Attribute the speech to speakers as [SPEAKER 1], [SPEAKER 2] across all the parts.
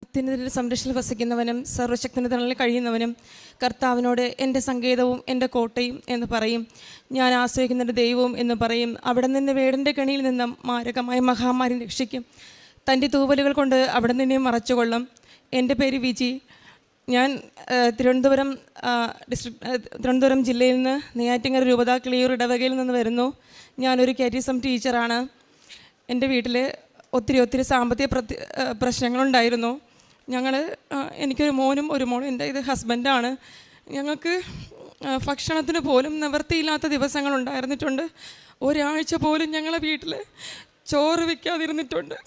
[SPEAKER 1] അത്യുന്നതന്റെ സംരക്ഷണയിൽ വസിക്കുന്നവനും സർവ്വശക്തന്റെ തണലിൽ കഴിയുന്നവനും കർത്താവിനോട് എൻ്റെ സങ്കേതവും എൻ്റെ കോട്ടയും എന്ന് പറയും. ഞാൻ ആശ്രയിക്കുന്ന ദൈവവും എന്ന് പറയും. അവിടെ നിന്ന് വേടൻ്റെ കെണിയിൽ നിന്നും മാരകമായ മഹാമാരി രക്ഷിക്കും. തൻ്റെ തൂവലുകൾ കൊണ്ട് അവിടെ നിന്നെ മറച്ചുകൊള്ളും. എൻ്റെ പേര് വിജി. ഞാൻ തിരുവനന്തപുരം ജില്ലയിൽ നിന്ന് നെയ്യാറ്റിൻകര രൂപത കിളിയൂർ ഇടവകയിൽ നിന്ന് വരുന്നു. ഞാനൊരു കാറ്റീസം ടീച്ചറാണ്. എൻ്റെ വീട്ടിൽ ഒത്തിരി സാമ്പത്തിക പ്രശ്നങ്ങളുണ്ടായിരുന്നു. എനിക്കൊരു മോനും ഒരു മോളും. എൻ്റെ ഇത് ഹസ്ബൻഡാണ്. ഞങ്ങൾക്ക് ഭക്ഷണത്തിന് പോലും നിവൃത്തിയില്ലാത്ത ദിവസങ്ങളുണ്ടായിരുന്നിട്ടുണ്ട്. ഒരാഴ്ച പോലും ഞങ്ങളെ വീട്ടിൽ ചോറ് വയ്ക്കാതിരുന്നിട്ടുണ്ട്.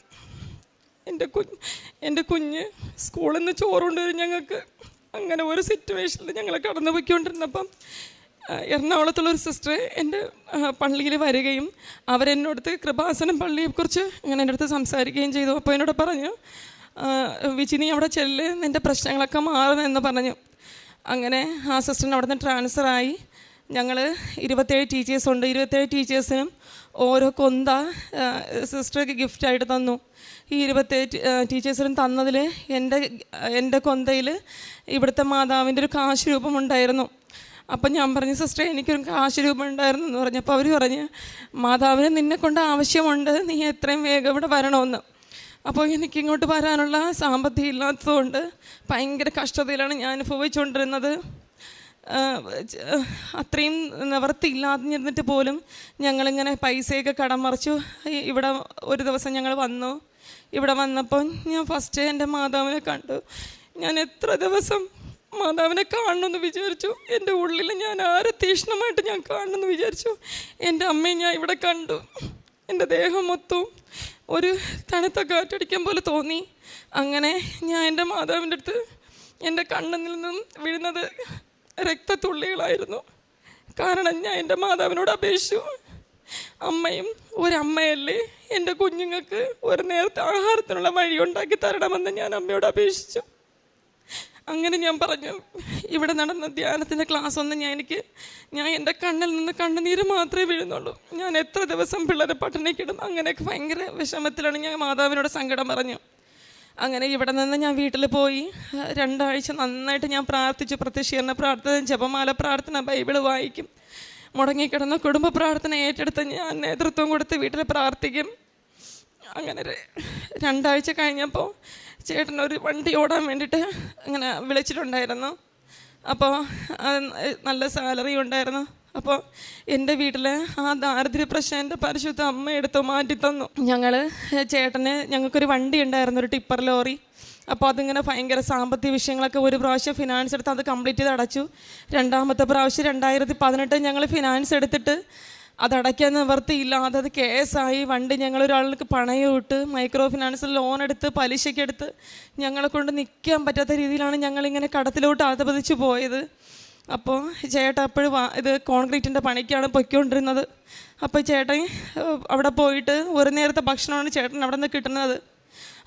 [SPEAKER 1] എൻ്റെ കുഞ്ഞ് സ്കൂളിൽ നിന്ന് ചോറ് കൊണ്ടുവരും ഞങ്ങൾക്ക്. അങ്ങനെ ഒരു സിറ്റുവേഷനിൽ ഞങ്ങൾ കടന്നു പോയിക്കൊണ്ടിരുന്നപ്പം എറണാകുളത്തുള്ളൊരു സിസ്റ്റർ എൻ്റെ പള്ളിയിൽ വരികയും അവരെന്നോടത്ത് കൃപാസനം പള്ളിയെക്കുറിച്ച് ഇങ്ങനെ എൻ്റെ അടുത്ത് സംസാരിക്കുകയും ചെയ്തു. അപ്പോൾ എന്നോട് പറഞ്ഞു, വിജി നീ അവിടെ ചെല്ല്, നിൻ്റെ പ്രശ്നങ്ങളൊക്കെ മാറുമെന്ന് പറഞ്ഞു. അങ്ങനെ ആ സിസ്റ്ററിന് അവിടെ നിന്ന് ട്രാൻസ്ഫറായി. ഞങ്ങൾ 27 ടീച്ചേഴ്സുണ്ട്. 27 ടീച്ചേഴ്സിനും ഓരോ കൊന്ത സിസ്റ്റർക്ക് ഗിഫ്റ്റായിട്ട് തന്നു. ഈ 27 ടീച്ചേഴ്സിനും തന്നതിൽ എൻ്റെ കൊന്തയിൽ ഇവിടുത്തെ മാതാവിൻ്റെ ഒരു കാശ് രൂപമുണ്ടായിരുന്നു. അപ്പം ഞാൻ പറഞ്ഞു, സിസ്റ്റർ എനിക്കൊരു കാശ് രൂപം ഉണ്ടായിരുന്നു എന്ന് പറഞ്ഞപ്പോൾ അവർ പറഞ്ഞ്, മാതാവിന് നിന്നെക്കൊണ്ട് ആവശ്യമുണ്ട്, നീ എത്രയും വേഗം ഇവിടെ വരണമെന്ന്. അപ്പോൾ എനിക്കിങ്ങോട്ട് വരാനുള്ള സാമ്പത്തികം ഇല്ലാത്തതുകൊണ്ട് ഭയങ്കര കഷ്ടതയിലാണ് ഞാൻ അനുഭവിച്ചുകൊണ്ടിരുന്നത്. അത്രയും നിവൃത്തി ഇല്ലാതിരുന്നിട്ട് പോലും ഞങ്ങളിങ്ങനെ പൈസയൊക്കെ കടം മറിച്ചു. ഇവിടെ ഒരു ദിവസം ഞങ്ങൾ വന്നു. ഇവിടെ വന്നപ്പോൾ ഞാൻ ഫസ്റ്റ് എൻ്റെ മാതാവിനെ കണ്ടു. ഞാൻ എത്ര ദിവസം മാതാവിനെ കാണണമെന്ന് വിചാരിച്ചു. എൻ്റെ ഉള്ളിൽ ഞാൻ ആരെ തീക്ഷ്ണമായിട്ട് ഞാൻ കാണണമെന്ന് വിചാരിച്ചു. എൻ്റെ അമ്മയെ ഞാൻ ഇവിടെ കണ്ടു. എൻ്റെ ദേഹം മൊത്തവും ഒരു തണുത്ത കാറ്റടിക്കാൻ പോലെ തോന്നി. അങ്ങനെ ഞാൻ എൻ്റെ മാതാവിൻ്റെ അടുത്ത് എൻ്റെ കണ്ണിൽ നിന്നും വീഴുന്നത് രക്തത്തുള്ളികളായിരുന്നു. കാരണം ഞാൻ എൻ്റെ മാതാവിനോട് അപേക്ഷിച്ചു, അമ്മയും ഒരമ്മയല്ലേ, എൻ്റെ കുഞ്ഞുങ്ങൾക്ക് ഒരു നേരത്തെ ആഹാരത്തിനുള്ള വഴി ഉണ്ടാക്കി തരണമെന്ന് ഞാൻ അമ്മയോട് അപേക്ഷിച്ചു. അങ്ങനെ ഞാൻ പറഞ്ഞു, ഇവിടെ നടന്ന ധ്യാനത്തിൻ്റെ ക്ലാസ് ഒന്നും ഞാൻ എൻ്റെ കണ്ണിൽ നിന്ന് കണ്ണുനീര് മാത്രമേ വീഴുന്നുള്ളൂ. ഞാൻ എത്ര ദിവസം പിള്ളേരെ പട്ടിണിക്കിടും. അങ്ങനെയൊക്കെ ഭയങ്കര വിഷമത്തിലാണ്. ഞാൻ മാതാവിനോട് സങ്കടം പറഞ്ഞു. അങ്ങനെ ഇവിടെ നിന്ന് ഞാൻ വീട്ടിൽ പോയി 2 ആഴ്ച നന്നായിട്ട് ഞാൻ പ്രാർത്ഥിച്ചു. പ്രത്യക്ഷീകരണ പ്രാർത്ഥന, ജപമാല പ്രാർത്ഥന, ബൈബിള് വായിക്കും. മുടങ്ങിക്കിടന്ന കുടുംബ പ്രാർത്ഥന ഏറ്റെടുത്ത് ഞാൻ നേതൃത്വം കൊടുത്ത് വീട്ടിൽ പ്രാർത്ഥിക്കും. അങ്ങനെ 2 ആഴ്ച കഴിഞ്ഞപ്പോൾ ചേട്ടനൊരു വണ്ടി ഓടാൻ വേണ്ടിയിട്ട് ഇങ്ങനെ വിളിച്ചിട്ടുണ്ടായിരുന്നു. അപ്പോൾ നല്ല സാലറി ഉണ്ടായിരുന്നു. അപ്പോൾ എൻ്റെ ആ ദാരിദ്ര്യ പ്രശ്നം എൻ്റെ പരിശുദ്ധ അമ്മ എടുത്ത് മാറ്റി തന്നു. ഞങ്ങൾക്കൊരു വണ്ടി ഉണ്ടായിരുന്നു, ഒരു ടിപ്പർ ലോറി. അപ്പോൾ അതിങ്ങനെ ഭയങ്കര സാമ്പത്തിക വിഷയങ്ങളൊക്കെ, ഒരു പ്രാവശ്യം ഫിനാൻസ് എടുത്ത് അത് കംപ്ലീറ്റ് ചെയ്ത് അടച്ചു. രണ്ടാമത്തെ പ്രാവശ്യം 2018 ഞങ്ങൾ ഫിനാൻസ് എടുത്തിട്ട് അതടയ്ക്കാൻ നിവർത്തിയില്ലാതെ അത് കേസായി. വണ്ടി ഞങ്ങളൊരാൾക്ക് പണയം ഇട്ട് മൈക്രോ ഫിനാൻസിൽ ലോൺ എടുത്ത് പലിശയ്ക്കെടുത്ത് ഞങ്ങളെ കൊണ്ട് നിൽക്കാൻ പറ്റാത്ത രീതിയിലാണ് ഞങ്ങളിങ്ങനെ കടത്തിലോട്ട് അധപതിച്ച് പോയത്. അപ്പോൾ ചേട്ടൻ അപ്പോഴും ഇത് കോൺക്രീറ്റിൻ്റെ പണിക്കാണ് പൊയ്ക്കൊണ്ടിരുന്നത്. അപ്പോൾ ചേട്ടൻ അവിടെ പോയിട്ട് ഒരു നേരത്തെ ഭക്ഷണമാണ് ചേട്ടൻ അവിടെ നിന്ന് കിട്ടുന്നത്.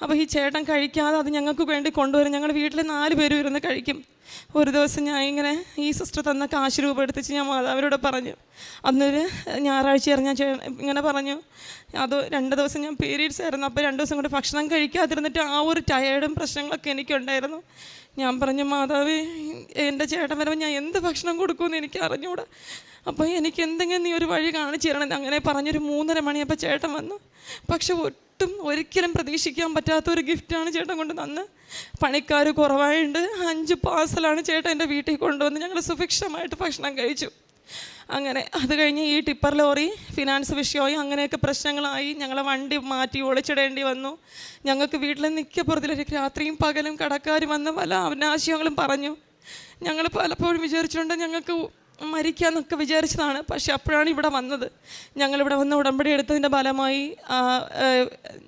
[SPEAKER 1] അപ്പോൾ ഈ ചേട്ടൻ കഴിക്കാതെ അത് ഞങ്ങൾക്ക് വേണ്ടി കൊണ്ടുവരും. ഞങ്ങൾ വീട്ടിൽ 4 പേരും ഇരുന്ന് കഴിക്കും. ഒരു ദിവസം ഞാൻ ഈ സിസ്റ്റർ തന്ന കാശ് രൂപ എടുത്തിച്ച് ഞാൻ മാതാവിനോട് പറഞ്ഞു. അന്നൊരു ഞായറാഴ്ചയായിരുന്നു. ഞാൻ ഇങ്ങനെ പറഞ്ഞു, അത് 2 ദിവസം ഞാൻ പീരീഡ്സ് ആയിരുന്നു. അപ്പോൾ 2 ദിവസം കൊണ്ട് ഭക്ഷണം കഴിക്കാതിരുന്നിട്ട് ആ ഒരു ടയേർഡും പ്രശ്നങ്ങളൊക്കെ എനിക്കുണ്ടായിരുന്നു. ഞാൻ പറഞ്ഞു, മാതാവ് എൻ്റെ ചേട്ടൻ വരുമ്പോൾ ഞാൻ എന്ത് ഭക്ഷണം കൊടുക്കുമെന്ന് എനിക്ക് അറിഞ്ഞൂടാ. അപ്പോൾ എനിക്ക് എന്തെങ്കിലും നീ ഒരു വഴി കാണിച്ചു തരണം. അങ്ങനെ പറഞ്ഞൊരു 3:30 മണിയപ്പോൾ ചേട്ടൻ വന്നു. പക്ഷെ ഒരിക്കലും പ്രതീക്ഷിക്കാൻ പറ്റാത്ത ഒരു ഗിഫ്റ്റാണ് ചേട്ടൻ കൊണ്ട് തന്ന്. പണിക്കാർ കുറവായതുകൊണ്ട് 5 പാഴ്സലാണ് ചേട്ടൻ എൻ്റെ വീട്ടിൽ കൊണ്ടുവന്ന് ഞങ്ങൾ സുഭിക്ഷമായിട്ട് ഭക്ഷണം കഴിച്ചു. അങ്ങനെ അത് കഴിഞ്ഞ് ഈ ടിപ്പർ ലോറി ഫിനാൻസ് വിഷയമായി. അങ്ങനെയൊക്കെ പ്രശ്നങ്ങളായി. ഞങ്ങളെ വണ്ടി മാറ്റി ഒളിച്ചിടേണ്ടി വന്നു. ഞങ്ങൾക്ക് വീട്ടിൽ നിൽക്കപ്പുറത്തിലേക്ക് രാത്രിയും പകലും കടക്കാർ വന്ന് പല അനാവശ്യങ്ങളും പറഞ്ഞു. ഞങ്ങൾ പലപ്പോഴും വിചാരിച്ചുകൊണ്ട് ഞങ്ങൾക്ക് മരിക്കാമെന്നൊക്കെ വിചാരിച്ചതാണ്. പക്ഷെ അപ്പോഴാണ് ഇവിടെ വന്നത്. ഞങ്ങളിവിടെ വന്ന് ഉടമ്പടി എടുത്തതിൻ്റെ ഫലമായി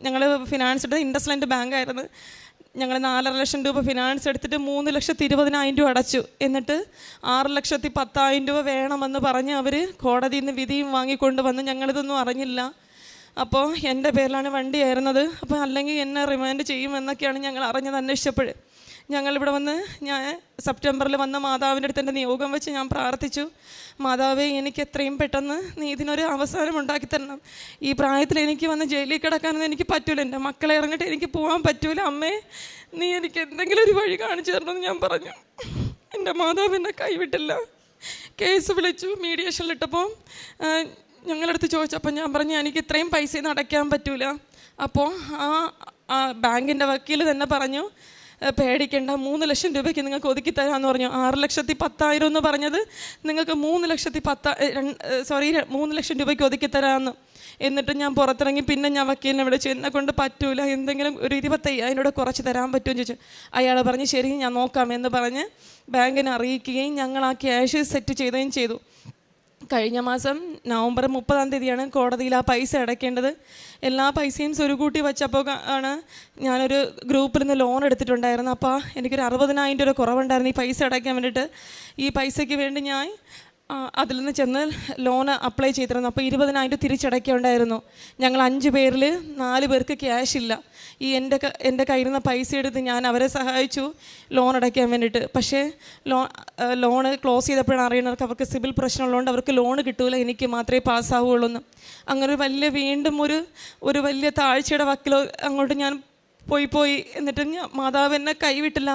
[SPEAKER 1] ഞങ്ങൾ ഫിനാൻസ് എടുത്തത് ഇൻഡസ്ലൻഡ് ബാങ്കായിരുന്നു. ഞങ്ങൾ 4.5 ലക്ഷം രൂപ ഫിനാൻസ് എടുത്തിട്ട് 3,20,000 രൂപ അടച്ചു. എന്നിട്ട് 6,10,000 രൂപ വേണമെന്ന് പറഞ്ഞ് അവർ കോടതിയിൽ നിന്ന് വിധിയും വാങ്ങിക്കൊണ്ട് വന്ന് ഞങ്ങളിതൊന്നും അറിഞ്ഞില്ല. അപ്പോൾ എൻ്റെ പേരിലാണ് വണ്ടി ആയിരുന്നത്. അപ്പോൾ അല്ലെങ്കിൽ എന്നെ റിമാൻഡ് ചെയ്യുമെന്നൊക്കെയാണ് ഞങ്ങൾ അറിഞ്ഞത് അന്വേഷിച്ചപ്പോൾ. ഞങ്ങളിവിടെ വന്ന് ഞാൻ സെപ്റ്റംബറിൽ വന്ന മാതാവിൻ്റെ അടുത്ത് എൻ്റെ നിയോഗം വെച്ച് ഞാൻ പ്രാർത്ഥിച്ചു, മാതാവേ എനിക്ക് എത്രയും പെട്ടെന്ന് നീ ഇതിനൊരു അവസാനം ഉണ്ടാക്കി തരണം. ഈ പ്രായത്തിൽ എനിക്ക് വന്ന് ജയിലിൽ കിടക്കാനൊന്നും എനിക്ക് പറ്റൂല, എൻ്റെ മക്കളെ ഇറങ്ങിയിട്ട് എനിക്ക് പോകാൻ പറ്റൂല. അമ്മേ, നീ എനിക്ക് എന്തെങ്കിലും ഒരു വഴി കാണിച്ചു തരണമെന്ന് ഞാൻ പറഞ്ഞു. എൻ്റെ മാതാവ് എന്നെ കൈവിട്ടില്ല. കേസ് വിളിച്ചു, മീഡിയേഷനിലിട്ടപ്പോൾ ഞങ്ങളടുത്ത് ചോദിച്ചപ്പോൾ ഞാൻ പറഞ്ഞു എനിക്ക് ഇത്രയും പൈസയൊന്നും അടയ്ക്കാൻ പറ്റൂല. അപ്പോൾ ആ ബാങ്കിൻ്റെ വക്കീൽ തന്നെ പറഞ്ഞു, പേടിക്കേണ്ട, 3 ലക്ഷം രൂപയ്ക്ക് നിങ്ങൾക്ക് ഒതുക്കി തരാമെന്ന് പറഞ്ഞു. 6,10,000 എന്ന് പറഞ്ഞത് നിങ്ങൾക്ക് 3 ലക്ഷം രൂപയ്ക്ക് ഒതുക്കി തരാമെന്ന്. എന്നിട്ട് ഞാൻ പുറത്തിറങ്ങി. പിന്നെ ഞാൻ വക്കീലിനെ വിളിച്ചു, എന്നെ കൊണ്ട് പറ്റൂല, എന്തെങ്കിലും ഒരു 25,000 കുറച്ച് തരാൻ പറ്റുമെന്ന് ചോദിച്ചു. അയാൾ പറഞ്ഞ് ശരി ഞാൻ നോക്കാം എന്ന് പറഞ്ഞ് ബാങ്കിനെ അറിയിക്കുകയും ഞങ്ങൾ ആ ക്യാഷ് സെറ്റ് ചെയ്യുകയും ചെയ്തു. കഴിഞ്ഞ മാസം നവംബർ 30 കോടതിയിൽ ആ പൈസ അടയ്ക്കേണ്ടത്. എല്ലാ പൈസയും സ്വരുകൂട്ടി വെച്ചപ്പോൾ ആണ് ഞാനൊരു ഗ്രൂപ്പിൽ നിന്ന് ലോൺ എടുത്തിട്ടുണ്ടായിരുന്നു. അപ്പോൾ എനിക്കൊരു 60,000 രൂപ കുറവുണ്ടായിരുന്നു ഈ പൈസ അടയ്ക്കാൻ വേണ്ടിയിട്ട്. ഈ പൈസയ്ക്ക് വേണ്ടി ഞാൻ അതിൽ നിന്ന് ചെന്ന് ലോൺ അപ്ലൈ ചെയ്തിരുന്നു. അപ്പോൾ 20,000 തിരിച്ചടയ്ക്കേണ്ടായിരുന്നു. ഞങ്ങൾ 5 പേരിൽ 4 പേർക്ക് ക്യാഷ് ഇല്ല. ഈ എൻ്റെ കയ്യിൽ നിന്ന് പൈസ എടുത്ത് ഞാൻ അവരെ സഹായിച്ചു ലോൺ അടയ്ക്കാൻ വേണ്ടിയിട്ട്. പക്ഷേ ലോണ് ക്ലോസ് ചെയ്തപ്പോഴാണ് അറിയണവർക്ക് അവർക്ക് സിബിൽ പ്രശ്നമുള്ളതുകൊണ്ട് അവർക്ക് ലോൺ കിട്ടൂല, എനിക്ക് മാത്രമേ പാസ്സാവുള്ളൂ എന്ന്. അങ്ങനെ വീണ്ടും ഒരു വലിയ താഴ്ചയുടെ വക്കിൽ അങ്ങോട്ട് ഞാൻ പോയി. എന്നിട്ട് മാതാവ് എന്നെ കൈവിട്ടില്ല.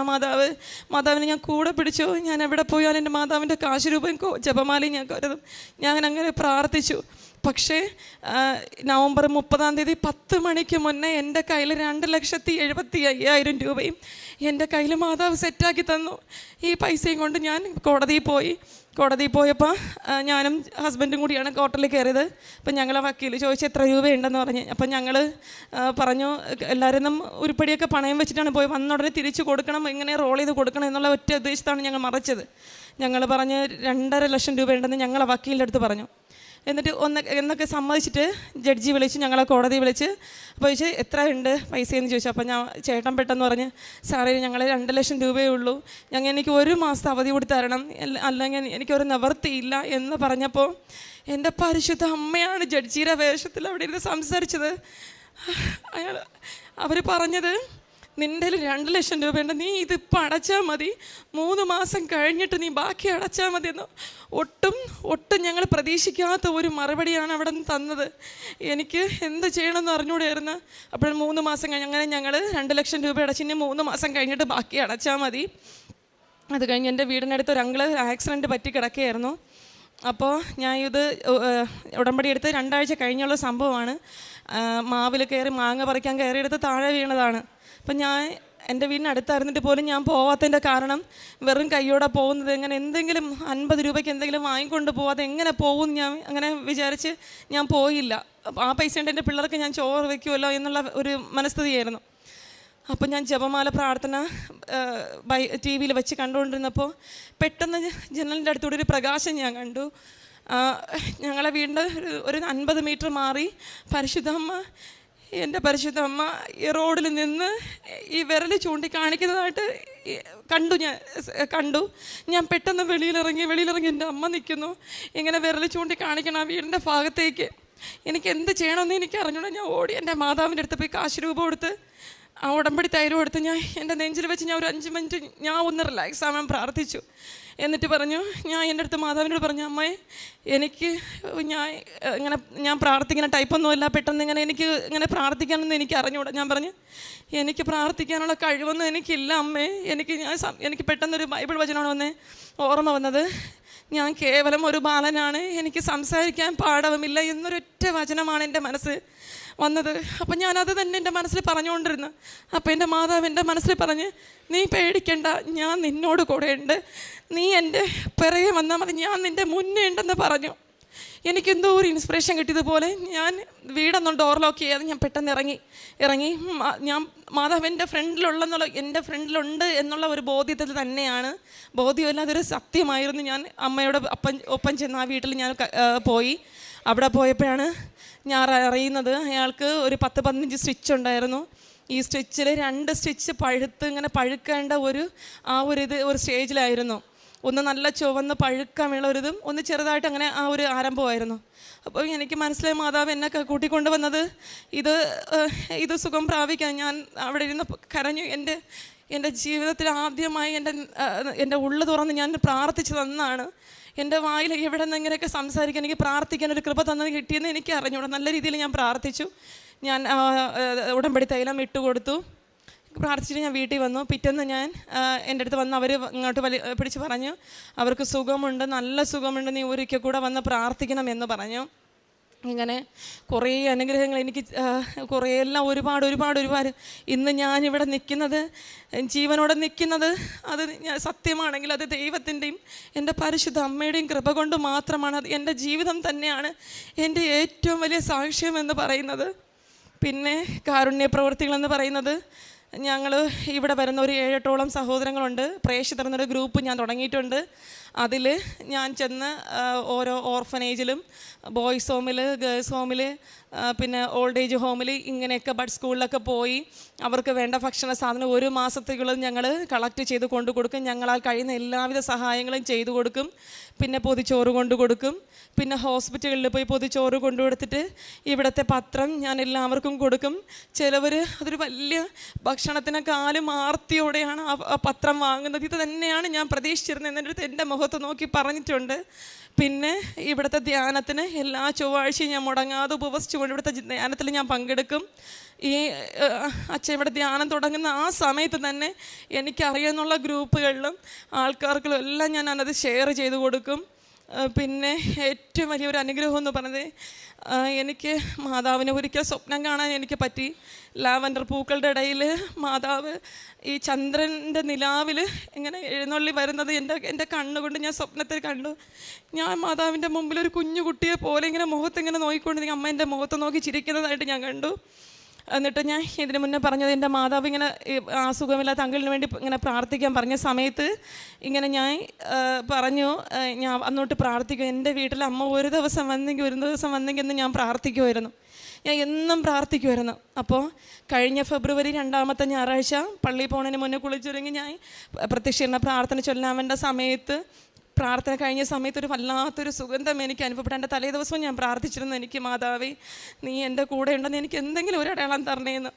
[SPEAKER 1] മാതാവിനെ ഞാൻ കൂടെ പിടിച്ചു. ഞാൻ എവിടെ പോയാലും എൻ്റെ മാതാവിൻ്റെ കാശ് രൂപയും ജപമാലയും ഞാൻ കരുതും. ഞാൻ അങ്ങനെ പ്രാർത്ഥിച്ചു. പക്ഷേ നവംബർ 30 10 മണിക്ക് മുന്നേ എൻ്റെ കയ്യിൽ 2,75,000 രൂപയും എൻ്റെ കയ്യിൽ മാതാവ് സെറ്റാക്കി തന്നു. ഈ പൈസയും കൊണ്ട് ഞാൻ കോടതിയിൽ പോയപ്പോൾ ഞാനും ഹസ്ബൻഡും കൂടിയാണ് കോർട്ടിൽ കയറിയത്. അപ്പം ഞങ്ങളെ വക്കീൽ ചോദിച്ചു എത്ര രൂപയുണ്ടെന്ന് പറഞ്ഞ്. അപ്പം ഞങ്ങൾ പറഞ്ഞു എല്ലാവരും ഉരുപ്പടിയൊക്കെ പണയം വെച്ചിട്ടാണ് പോയി, വന്ന ഉടനെ തിരിച്ചു കൊടുക്കണം, ഇങ്ങനെ റോൾ ചെയ്ത് കൊടുക്കണം എന്നുള്ള ഒറ്റ ഉദ്ദേശത്താണ് ഞങ്ങൾ മറച്ചത്. ഞങ്ങൾ പറഞ്ഞ് 2.5 ലക്ഷം രൂപയുണ്ടെന്ന് ഞങ്ങളെ വക്കീലിൻ്റെ അടുത്ത് പറഞ്ഞു. എന്നിട്ട് എന്നൊക്കെ സമ്മതിച്ചിട്ട് ജഡ്ജി വിളിച്ച് ഞങ്ങളെ കോടതി വിളിച്ച് അപ്പോൾ ചോദിച്ചു എത്ര ഉണ്ട് പൈസയെന്ന് ചോദിച്ചു. അപ്പോൾ ചേട്ടൻ പെട്ടെന്ന് പറഞ്ഞ് സാറേ ഞങ്ങൾ 2 ലക്ഷം രൂപയേ ഉള്ളൂ, എനിക്ക് 1 മാസത്തെ അവധി കൊടുത്ത് തരണം, അല്ലെങ്കിൽ എനിക്കൊരു നിവർത്തിയില്ല എന്ന് പറഞ്ഞപ്പോൾ എൻ്റെ പരിശുദ്ധ അമ്മയാണ് ജഡ്ജിയുടെ വേഷത്തിൽ അവിടെ ഇരുന്ന് സംസാരിച്ചത്. അവർ പറഞ്ഞത് നിൻ്റെ 2 ലക്ഷം രൂപയുണ്ട്, നീ ഇതിപ്പോൾ അടച്ചാൽ മതി, 3 മാസം കഴിഞ്ഞിട്ട് നീ ബാക്കി അടച്ചാൽ മതി എന്ന്. ഒട്ടും ഞങ്ങൾ പ്രതീക്ഷിക്കാത്ത ഒരു മറുപടിയാണ് അവിടെ നിന്ന് തന്നത്. എനിക്ക് എന്ത് ചെയ്യണമെന്ന് അറിഞ്ഞുകൂടായിരുന്നു. അപ്പോൾ 3 മാസം കഴിഞ്ഞ് അങ്ങനെ ഞങ്ങൾ 2 ലക്ഷം രൂപ അടച്ചിന് 3 മാസം കഴിഞ്ഞിട്ട് ബാക്കി അടച്ചാൽ മതി. അത് കഴിഞ്ഞ് എൻ്റെ വീടിനടുത്ത് ഒരു അങ്കിള് ആക്സിഡൻറ്റ് പറ്റി കിടക്കുകയായിരുന്നു. അപ്പോൾ ഞാൻ ഇത് ഉടമ്പടി എടുത്ത് 2 ആഴ്ച കഴിഞ്ഞുള്ള സംഭവമാണ്. മാവിൽ കയറി മാങ്ങ പറിക്കാൻ കയറിയെടുത്ത് താഴെ വീണതാണ്. അപ്പം ഞാൻ എൻ്റെ വീടിനടുത്തായിരുന്നിട്ട് പോലും ഞാൻ പോവാത്തതിൻ്റെ കാരണം വെറും കയ്യോടെ പോകുന്നത്, എങ്ങനെ എന്തെങ്കിലും 50 രൂപയ്ക്ക് എന്തെങ്കിലും വാങ്ങിക്കൊണ്ട് പോവാതെ എങ്ങനെ പോകും ഞാൻ അങ്ങനെ വിചാരിച്ച് ഞാൻ പോയില്ല. ആ പൈസ കൊണ്ട് എൻ്റെ പിള്ളേർക്ക് ഞാൻ ചോറ് വയ്ക്കുമല്ലോ എന്നുള്ള ഒരു മനസ്ഥിതിയായിരുന്നു. അപ്പം ഞാൻ ജപമാല പ്രാർത്ഥന TV വെച്ച് കണ്ടുകൊണ്ടിരുന്നപ്പോൾ പെട്ടെന്ന് ജനലിൻ്റെ അടുത്തൂടെ ഒരു പ്രകാശം ഞാൻ കണ്ടു. ഞങ്ങളെ വീടിൻ്റെ ഒരു 50 മീറ്റർ മാറി എൻ്റെ പരിശുദ്ധ അമ്മ ഈ റോഡിൽ നിന്ന് ഈ വിരൽ ചൂണ്ടിക്കാണിക്കുന്നതായിട്ട് കണ്ടു. ഞാൻ പെട്ടെന്ന് വെളിയിലിറങ്ങി എൻ്റെ അമ്മ നിൽക്കുന്നു, ഇങ്ങനെ വിരൽ ചൂണ്ടിക്കാണിക്കണം ആ വീടിൻ്റെ ഭാഗത്തേക്ക്. എനിക്ക് എന്ത് ചെയ്യണമെന്ന് എനിക്ക് അറിഞ്ഞൂടാ. ഞാൻ ഓടി എൻ്റെ മാതാവിൻ്റെ അടുത്ത് പോയി കാശ് രൂപ കൊടുത്ത് ആ ഉടമ്പടി തൈര് കൊടുത്ത് ഞാൻ എൻ്റെ നെഞ്ചിൽ വെച്ച് ഞാൻ ഒരു 5 മിനിറ്റ് ഞാൻ ഒന്ന് റിലാക്സ് ആവാൻ പ്രാർത്ഥിച്ചു. എന്നിട്ട് പറഞ്ഞു, എൻ്റെ അടുത്ത് മാതാവിനോട് പറഞ്ഞു, അമ്മേ എനിക്ക് ഞാൻ പ്രാർത്ഥിക്കുന്ന ടൈപ്പൊന്നുമല്ല, പെട്ടെന്ന് എനിക്ക് ഇങ്ങനെ പ്രാർത്ഥിക്കാനൊന്നും എനിക്ക് അറിഞ്ഞൂടാ. ഞാൻ പറഞ്ഞു എനിക്ക് പ്രാർത്ഥിക്കാനുള്ള കഴിവൊന്നും എനിക്കില്ല അമ്മേ. എനിക്ക് പെട്ടെന്നൊരു ബൈബിൾ വചനമാണ് ഓർമ്മ വന്നത്. ഞാൻ കേവലം ഒരു ബാലനാണ്, എനിക്ക് സംസാരിക്കാൻ പാഠവുമില്ല എന്നൊരൊറ്റ വചനമാണ് എൻ്റെ മനസ്സ് വന്നത്. അപ്പം ഞാനത് തന്നെ എൻ്റെ മനസ്സിൽ പറഞ്ഞുകൊണ്ടിരുന്നു. അപ്പോൾ എൻ്റെ മാതാവ് എൻ്റെ മനസ്സിൽ പറഞ്ഞ്, നീ പേടിക്കണ്ട, ഞാൻ നിന്നോട് കൂടെ ഉണ്ട്, നീ എൻ്റെ പിറകെ വന്നാൽ മതി, ഞാൻ നിൻ്റെ മുന്നേ ഉണ്ടെന്ന് പറഞ്ഞു. എനിക്കെന്തോ ഒരു ഇൻസ്പിറേഷൻ കിട്ടിയതുപോലെ ഞാൻ വീടൊന്നും ഡോർ ലോക്ക് ചെയ്യാതെ ഞാൻ പെട്ടെന്ന് ഇറങ്ങി ഞാൻ മാതാവ് എൻ്റെ ഫ്രണ്ടിലുണ്ട് എന്നുള്ള ഒരു ബോധ്യത്തിൽ തന്നെയാണ്, ബോധ്യമല്ല അതൊരു സത്യമായിരുന്നു. ഞാൻ അമ്മയോട് ഒപ്പം ചെന്ന് ആ വീട്ടിൽ ഞാൻ പോയി. അവിടെ പോയപ്പോഴാണ് ഞാൻ അറിയുന്നത് അയാൾക്ക് ഒരു 10-15 സ്റ്റിച്ച് ഉണ്ടായിരുന്നു. ഈ സ്റ്റിച്ചിൽ 2 സ്റ്റിച്ച് ഇങ്ങനെ പഴുക്കേണ്ട ഒരു സ്റ്റേജിലായിരുന്നു. ഒന്ന് നല്ല ചുവന്ന് പഴുക്കാൻ വിളരുതും ഒന്ന് ചെറുതായിട്ട് അങ്ങനെ ആ ഒരു ആരംഭമായിരുന്നു. അപ്പോൾ എനിക്ക് മനസ്സിലായി മാതാവ് എന്നെ കൂട്ടിക്കൊണ്ട് വന്നത് ഇത് സുഖം പ്രാപിക്കാൻ. ഞാൻ അവിടെ ഇരുന്ന് കരഞ്ഞു. എൻ്റെ ജീവിതത്തിൽ ആദ്യമായി എൻ്റെ ഉള്ളു തുറന്ന് ഞാൻ പ്രാർത്ഥിച്ചു തന്നാണ്. എൻ്റെ വായിൽ എവിടെ നിന്ന് ഇങ്ങനെയൊക്കെ സംസാരിക്കാൻ എനിക്ക് പ്രാർത്ഥിക്കാൻ ഒരു കൃപ തന്നത് കിട്ടിയെന്ന് എനിക്ക് അറിഞ്ഞൂടാ. നല്ല രീതിയിൽ ഞാൻ പ്രാർത്ഥിച്ചു. ഞാൻ ഉടമ്പടി തൈലം ഇട്ടുകൊടുത്തു. പ്രാർത്ഥിച്ചിട്ട് ഞാൻ വീട്ടിൽ വന്നു. പിറ്റേന്ന് ഞാൻ എൻ്റെ അടുത്ത് വന്ന് അവർ ഇങ്ങോട്ട് പിടിച്ച് പറഞ്ഞു, അവർക്ക് സുഖമുണ്ട്, നല്ല സുഖമുണ്ട്, നീ ഒരിക്കൽ കൂടെ വന്ന് പ്രാർത്ഥിക്കണം എന്ന് പറഞ്ഞു. ഇങ്ങനെ കുറേ അനുഗ്രഹങ്ങൾ എനിക്ക് കുറേയെല്ലാം ഒരുപാട് ഇന്ന് ഞാനിവിടെ നിൽക്കുന്നത്, ജീവനോടെ നിൽക്കുന്നത്, അത് സത്യമാണെങ്കിൽ അത് ദൈവത്തിൻ്റെയും എൻ്റെ പരിശുദ്ധ അമ്മയുടെയും കൃപ കൊണ്ട് മാത്രമാണ്. അത് എൻ്റെ ജീവിതം തന്നെയാണ് എൻ്റെ ഏറ്റവും വലിയ സാക്ഷ്യം എന്ന് പറയുന്നത്. പിന്നെ കാരുണ്യ പ്രവൃത്തികളെന്ന് പറയുന്നത്, ഞങ്ങൾ ഇവിടെ വരുന്ന ഒരു 7-8ഓളം സഹോദരങ്ങളുണ്ട്. പ്രേക്ഷിതർ എന്നൊരു ഗ്രൂപ്പ് ഞാൻ തുടങ്ങിയിട്ടുണ്ട്. അതിൽ ഞാൻ ചെന്ന് ഓരോ ഓർഫനേജിലും ബോയ്സ് ഹോമിൽ, ഗേൾസ് ഹോമിൽ, പിന്നെ ഓൾഡ് ഏജ് ഹോമിൽ, ഇങ്ങനെയൊക്കെ ബഡ് സ്കൂളിലൊക്കെ പോയി അവർക്ക് വേണ്ട ഭക്ഷണ സാധനം 1 മാസത്തേക്കുള്ളത് ഞങ്ങൾ കളക്ട് ചെയ്ത് കൊണ്ടു കൊടുക്കും. ഞങ്ങളാൽ കഴിയുന്ന എല്ലാവിധ സഹായങ്ങളും ചെയ്തു കൊടുക്കും. പിന്നെ പൊതിച്ചോറ് കൊണ്ടു കൊടുക്കും. പിന്നെ ഹോസ്പിറ്റലുകളിൽ പോയി പൊതിച്ചോറ് കൊണ്ടു കൊടുത്തിട്ട് ഇവിടുത്തെ പത്രം ഞാൻ എല്ലാവർക്കും കൊടുക്കും. ചിലവർ അതൊരു വലിയ ഭക്ഷണത്തിനെക്കാളും ആർത്തിയോടെയാണ് ആ പത്രം വാങ്ങുന്നത്. ഇത് തന്നെയാണ് ഞാൻ പ്രതീക്ഷിച്ചിരുന്നത് എൻ്റെ അടുത്ത് എൻ്റെ മുഖത്ത് നോക്കി പറഞ്ഞിട്ടുണ്ട്. പിന്നെ ഇവിടുത്തെ ധ്യാനത്തിന് എല്ലാ ചൊവ്വാഴ്ചയും ഞാൻ മുടങ്ങാതെ ഉപവസിച്ചുകൊണ്ട് ഇവിടുത്തെ ധ്യാനത്തിൽ ഞാൻ പങ്കെടുക്കും. ഈ അച്ഛൻ ഇവിടെ ധ്യാനം തുടങ്ങുന്ന ആ സമയത്ത് തന്നെ എനിക്കറിയാവുന്ന ഗ്രൂപ്പുകളിലും ആൾക്കാർക്കും എല്ലാം ഞാൻ അത് ഷെയർ ചെയ്ത് കൊടുക്കും. പിന്നെ ഏറ്റവും വലിയൊരു അനുഗ്രഹം എന്ന് പറഞ്ഞത്, എനിക്ക് മാതാവിനെ ഒരിക്കൽ സ്വപ്നം കാണാൻ എനിക്ക് പറ്റി. ലാവൻഡർ പൂക്കളുടെ ഇടയിൽ മാതാവ് ഈ ചന്ദ്രൻ്റെ നിലാവിൽ ഇങ്ങനെ എഴുന്നള്ളി വരുന്നത് എൻ്റെ കണ്ണുകൊണ്ട് ഞാൻ സ്വപ്നത്തിൽ കണ്ടു. ഞാൻ മാതാവിൻ്റെ മുമ്പിൽ ഒരു കുഞ്ഞു കുട്ടിയെ പോലെ ഇങ്ങനെ മുഖത്തിങ്ങനെ നോക്കിക്കൊണ്ടിരിക്കും. അമ്മ എൻ്റെ മുഖത്ത് നോക്കി ചിരിക്കുന്നതായിട്ട് ഞാൻ കണ്ടു. എന്നിട്ട് ഞാൻ ഇതിന് മുന്നേ പറഞ്ഞത്, എൻ്റെ മാതാവ് ഇങ്ങനെ അസുഖമില്ലാത്ത അങ്കിളിന് വേണ്ടി ഇങ്ങനെ പ്രാർത്ഥിക്കാൻ പറഞ്ഞ സമയത്ത് ഇങ്ങനെ ഞാൻ പറഞ്ഞു, ഞാൻ അന്നോട്ട് പ്രാർത്ഥിക്കും. എൻ്റെ വീട്ടിൽ അമ്മ ഒരു ദിവസം വന്നെങ്കിൽ എന്ന് ഞാൻ പ്രാർത്ഥിക്കുമായിരുന്നു. ഞാൻ എന്നും പ്രാർത്ഥിക്കുമായിരുന്നു. അപ്പോൾ കഴിഞ്ഞ ഫെബ്രുവരി 2ാമത്തെ ഞായറാഴ്ച പള്ളിയിൽ പോകുന്നതിന് മുന്നേ കുളിച്ചൊരുങ്ങി ഞാൻ പ്രത്യക്ഷീകരണ പ്രാർത്ഥന ചൊല്ലാൻ വേണ്ട സമയത്ത്, പ്രാർത്ഥന കഴിഞ്ഞ സമയത്ത് ഒരു വല്ലാത്തൊരു സുഗന്ധം എനിക്ക് അനുഭവപ്പെട്ടു. എൻ്റെ തലേ ദിവസവും ഞാൻ പ്രാർത്ഥിച്ചിരുന്നു, എനിക്ക് മാതാവേ നീ എൻ്റെ കൂടെ ഉണ്ടെന്ന് എനിക്ക് എന്തെങ്കിലും ഒരു അടയാളം തരണേന്ന്.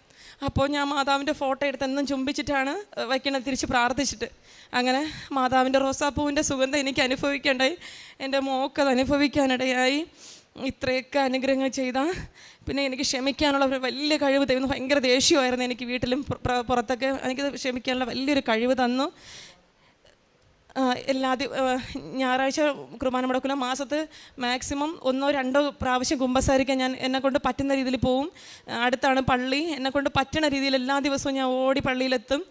[SPEAKER 1] അപ്പോൾ ഞാൻ മാതാവിൻ്റെ ഫോട്ടോ എടുത്ത് എന്നും ചുംബിച്ചിട്ടാണ് വയ്ക്കണത്, തിരിച്ച് പ്രാർത്ഥിച്ചിട്ട്. അങ്ങനെ മാതാവിൻ്റെ റോസാപ്പൂവിൻ്റെ സുഗന്ധം എനിക്ക് അനുഭവിക്കേണ്ടായി. എൻ്റെ മോക്കത് അനുഭവിക്കാനിടയായി. ഇത്രയൊക്കെ അനുഗ്രഹങ്ങൾ ചെയ്താൽ പിന്നെ എനിക്ക് ക്ഷമിക്കാനുള്ള ഒരു വലിയ കഴിവ് തരുന്നു. ഭയങ്കര ദേഷ്യമായിരുന്നു എനിക്ക്, വീട്ടിലും പുറത്തൊക്കെ എനിക്ക് ക്ഷമിക്കാനുള്ള വലിയൊരു കഴിവ് തന്നു. ഞായറാഴ്ച കുർബാന മുടക്കില്ല, മാസത്ത് മാക്സിമം 1-2 പ്രാവശ്യം കുമ്പസാരിക്കാൻ ഞാൻ എന്നെക്കൊണ്ട് പറ്റുന്ന രീതിയിൽ പോവും. അടുത്താണ് പള്ളി, എന്നെക്കൊണ്ട് പറ്റുന്ന രീതിയിൽ എല്ലാ ദിവസവും ഞാൻ ഓടി പള്ളിയിലെത്തും.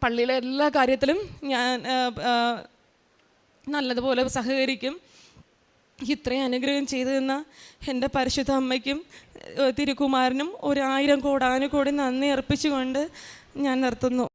[SPEAKER 1] പള്ളിയിലെ എല്ലാ കാര്യത്തിലും ഞാൻ നല്ലതുപോലെ സഹകരിക്കും. ഇത്രയും അനുഗ്രഹം ചെയ്തു തന്ന എൻ്റെ പരിശുദ്ധ അമ്മയ്ക്കും തിരുക്കുമാരനും 1000 കോടാനുകോടി നന്ദി അർപ്പിച്ചുകൊണ്ട് ഞാൻ നിർത്തുന്നു.